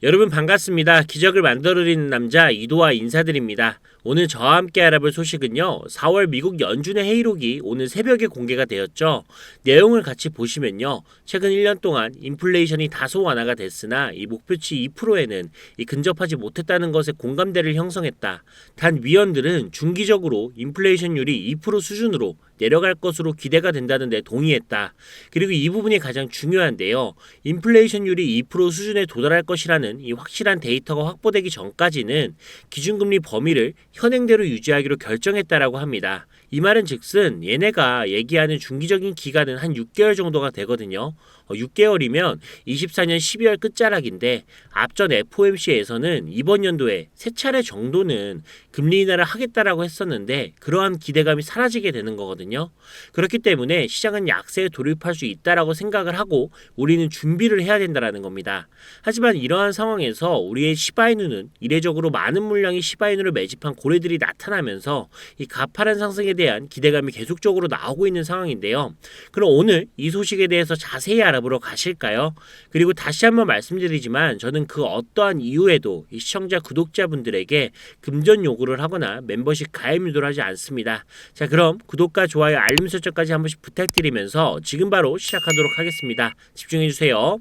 여러분 반갑습니다. 기적을 만들어내는 남자 이도와 인사드립니다. 오늘 저와 함께 알아볼 소식은요. 4월 미국 연준의 회의록이 오늘 새벽에 공개가 되었죠. 내용을 같이 보시면요. 최근 1년 동안 인플레이션이 다소 완화가 됐으나 이 목표치 2%에는 근접하지 못했다는 것에 공감대를 형성했다. 단 위원들은 중기적으로 인플레이션율이 2% 수준으로 내려갈 것으로 기대가 된다는 데 동의했다. 그리고 이 부분이 가장 중요한데요. 인플레이션율이 2% 수준에 도달할 것이라는 이 확실한 데이터가 확보되기 전까지는 기준금리 범위를 현행대로 유지하기로 결정했다라고 합니다. 이 말은 즉슨 얘네가 얘기하는 중기적인 기간은 한 6개월 정도가 되거든요. 6개월이면 24년 12월 끝자락인데 앞전 FOMC에서는 이번 연도에 3차례 정도는 금리 인하를 하겠다라고 했었는데 그러한 기대감이 사라지게 되는 거거든요. 그렇기 때문에 시장은 약세에 돌입할 수 있다라고 생각을 하고 우리는 준비를 해야 된다라는 겁니다. 하지만 이러한 상황에서 우리의 시바이누는 이례적으로 많은 물량의 시바이누를 매집한 고래들이 나타나면서 이 가파른 상승에 대한 기대감이 계속적으로 나오고 있는 상황인데요. 그럼 오늘 이 소식에 대해서 자세히 알아보러 가실까요? 그리고 다시 한번 말씀드리지만 저는 그 어떠한 이유에도 이 시청자 구독자분들에게 금전 요구를 하거나 멤버십 가입 유도를 하지 않습니다. 자, 그럼 구독과 좋아요 알림 설정까지 한 번씩 부탁드리면서 지금 바로 시작하도록 하겠습니다. 집중해주세요.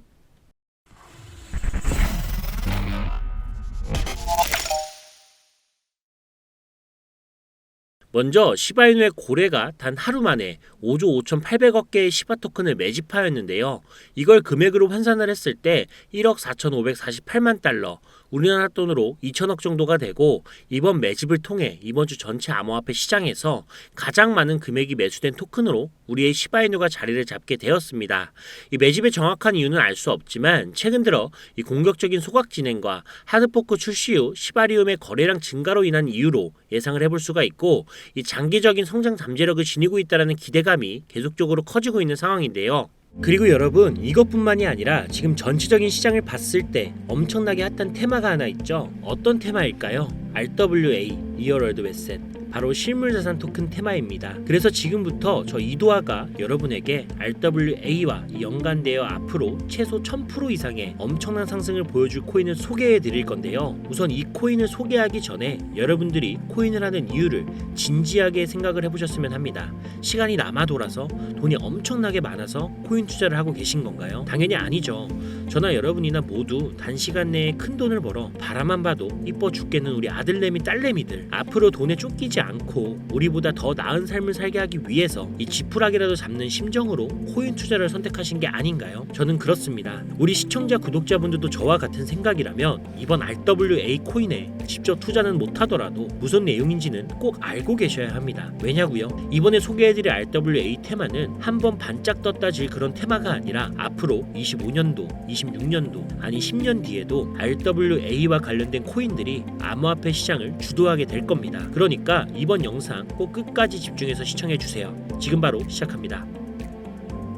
먼저 시바이누의 고래가 단 하루 만에 5조 5,800억 개의 시바 토큰을 매집하였는데요. 이걸 금액으로 환산을 했을 때 1억 4,548만 달러, 우리나라 돈으로 2천억 정도가 되고 이번 매집을 통해 이번 주 전체 암호화폐 시장에서 가장 많은 금액이 매수된 토큰으로 우리의 시바이누가 자리를 잡게 되었습니다. 이 매집의 정확한 이유는 알 수 없지만 최근 들어 이 공격적인 소각 진행과 하드포크 출시 후 시바리움의 거래량 증가로 인한 이유로 예상을 해볼 수가 있고 이 장기적인 성장 잠재력을 지니고 있다는 기대감이 계속적으로 커지고 있는 상황인데요. 그리고 여러분 이것뿐만이 아니라 지금 전체적인 시장을 봤을 때 엄청나게 핫한 테마가 하나 있죠. 어떤 테마일까요? RWA, Real World Asset, 바로 실물자산 토큰 테마입니다. 그래서 지금부터 저 이도아가 여러분에게 RWA와 연관되어 앞으로 최소 1000% 이상의 엄청난 상승을 보여줄 코인을 소개해 드릴 건데요. 우선 이 코인을 소개하기 전에 여러분들이 코인을 하는 이유를 진지하게 생각을 해보셨으면 합니다. 시간이 남아 돌아서 돈이 엄청나게 많아서 코인 투자를 하고 계신 건가요? 당연히 아니죠. 저나 여러분이나 모두 단시간 내에 큰 돈을 벌어 바라만 봐도 이뻐 죽겠는 우리 아들내미 딸내미들, 앞으로 돈에 쫓기지 않고 우리보다 더 나은 삶을 살게 하기 위해서 이 지푸라기라도 잡는 심정으로 코인 투자를 선택하신 게 아닌가요? 저는 그렇습니다. 우리 시청자 구독자분들도 저와 같은 생각이라면 이번 RWA 코인에 직접 투자는 못하더라도 무슨 내용인지는 꼭 알고 계셔야 합니다. 왜냐고요? 이번에 소개해드릴 RWA 테마는 한번 반짝 떴다 질 그런 테마가 아니라 앞으로 25년도, 26년도, 아니 10년 뒤에도 RWA와 관련된 코인들이 암호화폐 시장을 주도하게 될 겁니다. 그러니까 이번 영상 꼭 끝까지 집중해서 시청해주세요. 지금 바로 시작합니다.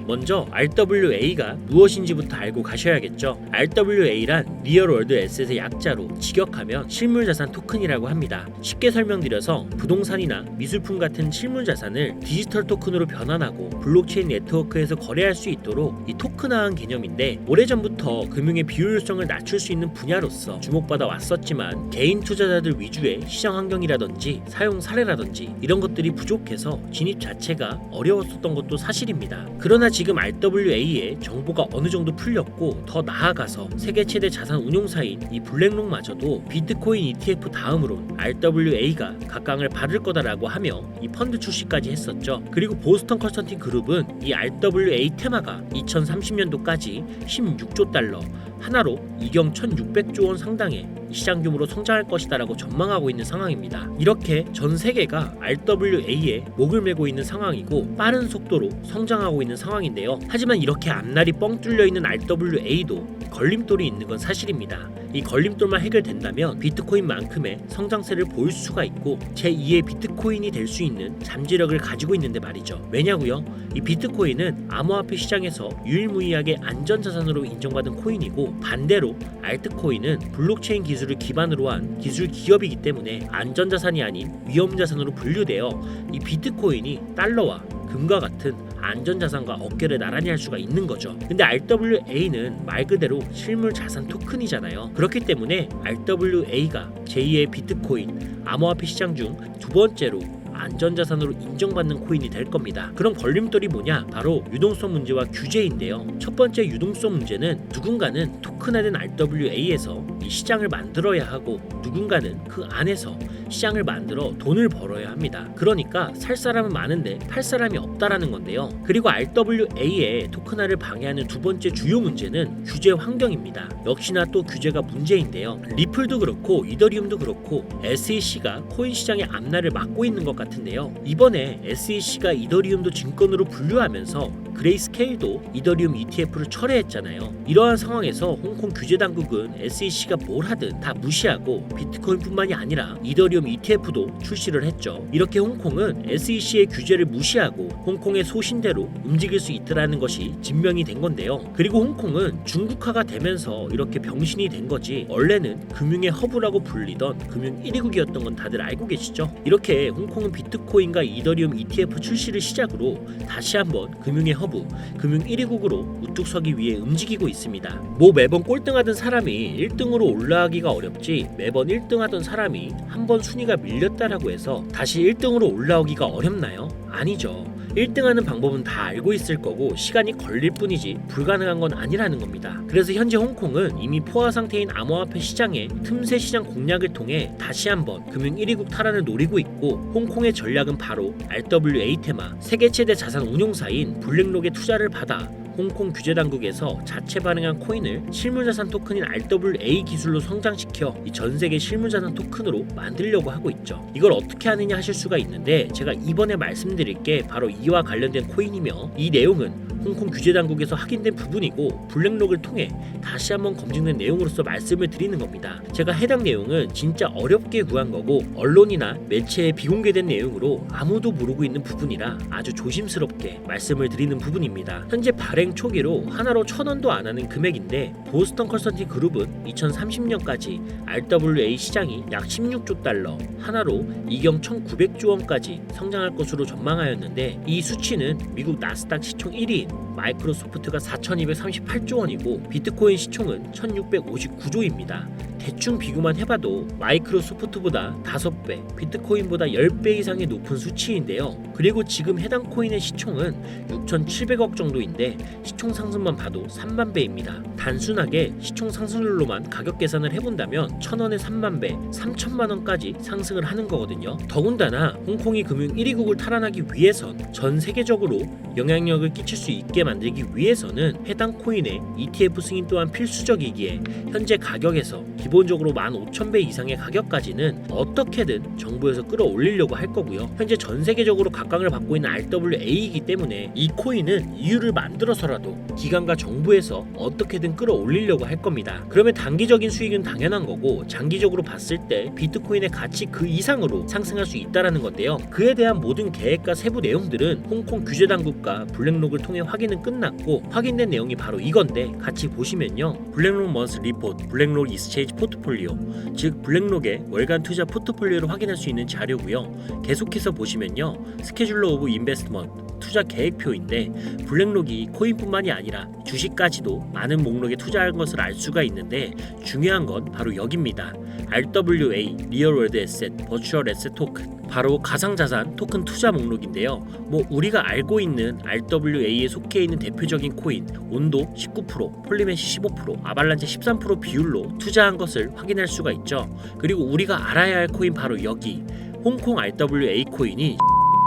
먼저 RWA가 무엇인지부터 알고 가셔야겠죠. RWA란 리얼 월드 에셋의 약자로 직역하면 실물자산 토큰이라고 합니다. 쉽게 설명드려서 부동산이나 미술품 같은 실물자산을 디지털 토큰으로 변환하고 블록체인 네트워크에서 거래할 수 있도록 이 토큰화한 개념인데 오래전부터 금융의 비효율성을 낮출 수 있는 분야로서 주목받아 왔었지만 개인 투자자들 위주의 시장 환경이라든지 사용 사례라든지 이런 것들이 부족해서 진입 자체가 어려웠었던 것도 사실입니다. 그러나 지금 RWA의 정보가 어느 정도 풀렸고 더 나아가서 세계 최대 자산 운용사인 이 블랙록마저도 비트코인 ETF 다음으로 RWA가 각광을 받을 거다라고 하며 이 펀드 출시까지 했었죠. 그리고 보스턴 컨설팅 그룹은 이 RWA 테마가 2030년도까지 16조 달러 하나로 이경 1600조 원 상당의 시장 규모로 성장할 것이다라고 전망하고 있는 상황입니다. 이렇게 전 세계가 RWA에 목을 메고 있는 상황이고 빠른 속도로 성장하고 있는 상황인데요. 하지만 이렇게 앞날이 뻥 뚫려 있는 RWA도 걸림돌이 있는 건 사실입니다. 이 걸림돌만 해결된다면 비트코인만큼의 성장세를 보일 수가 있고 제2의 비트코인이 될 수 있는 잠재력을 가지고 있는데 말이죠. 왜냐고요? 이 비트코인은 암호화폐 시장에서 유일무이하게 안전자산으로 인정받은 코인이고 반대로 알트코인은 블록체인 기술 기술을 기반으로 한 기술 기업이기 때문에 안전자산이 아닌 위험자산으로 분류되어 이 비트코인이 달러와 금과 같은 안전자산과 어깨를 나란히 할 수가 있는 거죠. 근데 RWA는 말 그대로 실물 자산 토큰이잖아요. 그렇기 때문에 RWA가 제2의 비트코인, 암호화폐 시장 중 두 번째로 안전자산으로 인정받는 코인이 될 겁니다. 그럼 걸림돌이 뭐냐? 바로 유동성 문제와 규제인데요. 첫 번째 유동성 문제는 누군가는 토큰화된 RWA에서 이 시장을 만들어야 하고 누군가는 그 안에서 시장을 만들어 돈을 벌어야 합니다. 그러니까 살 사람은 많은데 팔 사람이 없다라는 건데요. 그리고 RWA의 토큰화를 방해하는 두 번째 주요 문제는 규제 환경입니다. 역시나 또 규제가 문제인데요. 리플도 그렇고 이더리움도 그렇고 SEC가 코인 시장의 앞날을 막고 있는 것 같은데요. 이번에 SEC가 이더리움도 증권으로 분류하면서 그레이스케일도 이더리움 ETF를 철회했잖아요. 이러한 상황에서 홍콩 규제 당국은 SEC가 뭘 하든 다 무시하고 비트코인뿐만이 아니라 이더리움 ETF도 출시를 했죠. 이렇게 홍콩은 SEC의 규제를 무시하고 홍콩의 소신대로 움직일 수 있더라는 것이 증명이 된 건데요. 그리고 홍콩은 중국화가 되면서 이렇게 병신이 된 거지 원래는 금융의 허브라고 불리던 금융 1위국이었던 건 다들 알고 계시죠? 이렇게 홍콩은 비트코인과 이더리움 ETF 출시를 시작으로 다시 한번 금융의 허브, 금융 1위국으로 우뚝 서기 위해 움직이고 있습니다. 뭐 매번 꼴등하던 사람이 1등으로 올라가기가 어렵지 매번 1등하던 사람이 한 번 순위가 밀렸다라고 해서 다시 1등으로 올라오기가 어렵나요? 아니죠. 1등하는 방법은 다 알고 있을 거고 시간이 걸릴 뿐이지 불가능한 건 아니라는 겁니다. 그래서 현재 홍콩은 이미 포화 상태인 암호화폐 시장의 틈새 시장 공략을 통해 다시 한번 금융 1위국 탈환을 노리고 있고 홍콩의 전략은 바로 RWA 테마 세계 최대 자산 운용사인 블랙록의 투자를 받아 홍콩 규제 당국에서 자체 발행한 코인을 실물자산 토큰인 RWA 기술로 성장시켜 이 전 세계 실물자산 토큰으로 만들려고 하고 있죠. 이걸 어떻게 하느냐 하실 수가 있는데 제가 이번에 말씀드릴 게 바로 이와 관련된 코인이며 이 내용은 홍콩 규제 당국에서 확인된 부분이고 블랙록을 통해 다시 한번 검증된 내용으로서 말씀을 드리는 겁니다. 제가 해당 내용은 진짜 어렵게 구한 거고 언론이나 매체에 비공개된 내용으로 아무도 모르고 있는 부분이라 아주 조심스럽게 말씀을 드리는 부분입니다. 현재 발행 초기로 하나로 1,000원도 안 하는 금액인데 보스턴 컨설팅 그룹은 2030년까지 RWA 시장이 약 16조 달러, 하나로 이경 1,900조 원까지 성장할 것으로 전망하였는데 이 수치는 미국 나스닥 시총 1위인 마이크로소프트가 4,238조 원이고 비트코인 시총은 1,659조입니다. 대충 비교만 해봐도 마이크로소프트보다 5배, 비트코인보다 10배 이상의 높은 수치인데요. 그리고 지금 해당 코인의 시총은 6,700억 정도인데 시총 상승만 봐도 3만 배입니다. 단순하게 시총 상승률로만 가격 계산을 해본다면 1,000원에 3만 배, 3천만 원까지 상승을 하는 거거든요. 더군다나 홍콩이 금융 1위국을 탈환하기 위해선 전 세계적으로 영향력을 끼칠 수 있게 만들기 위해서는 해당 코인의 ETF 승인 또한 필수적이기에 현재 가격에서 기본적으로 15,000배 이상의 가격까지는 어떻게든 정부에서 끌어올리려고 할 거고요. 현재 전 세계적으로 각광을 받고 있는 RWA이기 때문에 이 코인은 이유를 만들어서라도 기관과 정부에서 어떻게든 끌어올리려고 할 겁니다. 그러면 단기적인 수익은 당연한 거고 장기적으로 봤을 때 비트코인의 가치 그 이상으로 상승할 수 있다라는 건데요. 그에 대한 모든 계획과 세부 내용들은 홍콩 규제 당국과 블랙록을 통해 확인은 끝났고 확인된 내용이 바로 이건데 같이 보시면요. 블랙록 먼스 리포트, 블랙록 이스체이지 포트폴리오, 즉 블랙록의 월간 투자 포트폴리오를 확인할 수 있는 자료고요. 계속해서 보시면요. 스케줄러 오브 인베스트먼트 투자 계획표인데 블랙록이 코인뿐만이 아니라 주식까지도 많은 목록에 투자할 것을 알 수가 있는데 중요한 건 바로 여기입니다. RWA, 리얼 월드 에셋, 버추얼 에셋 토큰, 바로 가상자산 토큰 투자 목록인데요. 뭐 우리가 알고 있는 RWA에 속해 있는 대표적인 코인 온도 19%, 폴리메시 15%, 아발란체 13% 비율로 투자한 것을 확인할 수가 있죠. 그리고 우리가 알아야 할 코인 바로 여기 홍콩 RWA 코인이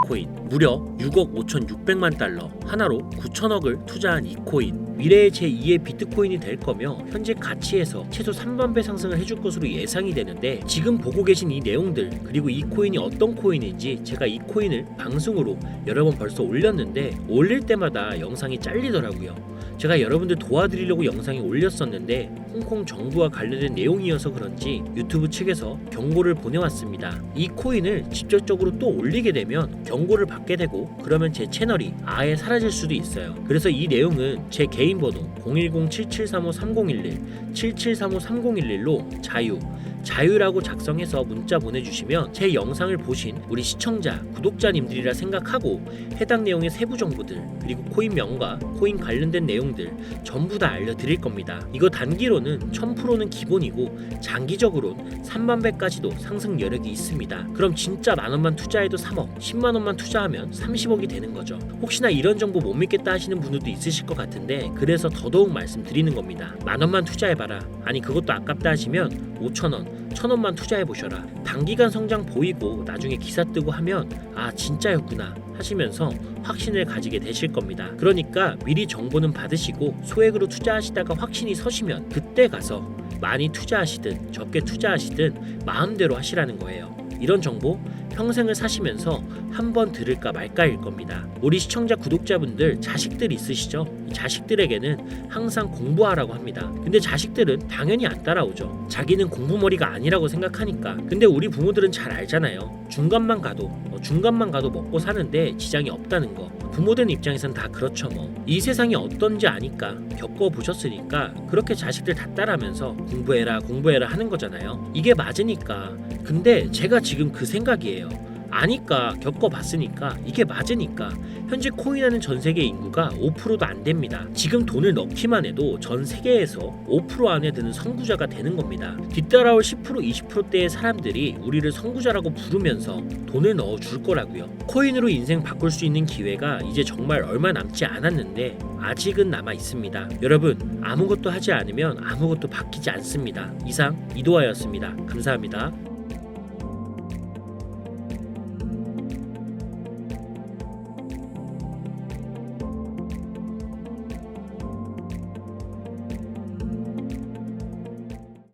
코인 무려 6억 5,600만 달러 하나로 9천억을 투자한 이 코인 미래의 제2의 비트코인이 될 거며 현재 가치에서 최소 3만 배 상승을 해줄 것으로 예상이 되는데 지금 보고 계신 이 내용들 그리고 이 코인이 어떤 코인인지 제가 이 코인을 방송으로 여러 번 벌써 올렸는데 올릴 때마다 영상이 잘리더라고요. 제가 여러분들 도와드리려고 영상이 올렸었는데 홍콩 정부와 관련된 내용이어서 그런지 유튜브 측에서 경고를 보내왔습니다. 이 코인을 직접적으로 또 올리게 되면 경고를 받게 되고 그러면 제 채널이 아예 사라질 수도 있어요. 그래서 이 내용은 제 개인 번호 010-7735-3011 7735-3011로 자유 자유라고 작성해서 문자 보내주시면 제 영상을 보신 우리 시청자, 구독자님들이라 생각하고 해당 내용의 세부 정보들 그리고 코인명과 코인 관련된 내용들 전부 다 알려드릴 겁니다. 이거 단기로는 1000%는 기본이고 장기적으로는 3만배까지도 상승 여력이 있습니다. 그럼 진짜 만원만 투자해도 3억, 10만원만 투자하면 30억이 되는 거죠. 혹시나 이런 정보 못 믿겠다 하시는 분들도 있으실 것 같은데 그래서 더더욱 말씀드리는 겁니다. 만원만 투자해봐라. 아니 그것도 아깝다 하시면 5천원, 1000원만 투자해보셔라. 단기간 성장 보이고 나중에 기사 뜨고 하면 아 진짜였구나 하시면서 확신을 가지게 되실 겁니다. 그러니까 미리 정보는 받으시고 소액으로 투자하시다가 확신이 서시면 그때 가서 많이 투자하시든 적게 투자하시든 마음대로 하시라는 거예요. 이런 정보 평생을 사시면서 한번 들을까 말까일 겁니다. 우리 시청자 구독자분들 자식들 있으시죠? 자식들에게는 항상 공부하라고 합니다. 근데 자식들은 당연히 안 따라오죠. 자기는 공부머리가 아니라고 생각하니까. 근데 우리 부모들은 잘 알잖아요. 중간만 가도 먹고 사는데 지장이 없다는 거. 부모된 입장에선 다 그렇죠 뭐. 이 세상이 어떤지 아니까 겪어보셨으니까 그렇게 자식들 다 따라하면서 공부해라 하는 거잖아요. 이게 맞으니까. 근데 제가 지금 그 생각이에요. 아니까 겪어봤으니까 이게 맞으니까. 현재 코인하는 전 세계 인구가 5%도 안 됩니다. 지금 돈을 넣기만 해도 전 세계에서 5% 안에 드는 선구자가 되는 겁니다. 뒤따라올 10% 20%대의 사람들이 우리를 선구자라고 부르면서 돈을 넣어줄 거라고요. 코인으로 인생 바꿀 수 있는 기회가 이제 정말 얼마 남지 않았는데 아직은 남아 있습니다. 여러분 아무것도 하지 않으면 아무것도 바뀌지 않습니다. 이상 이도하였습니다. 감사합니다.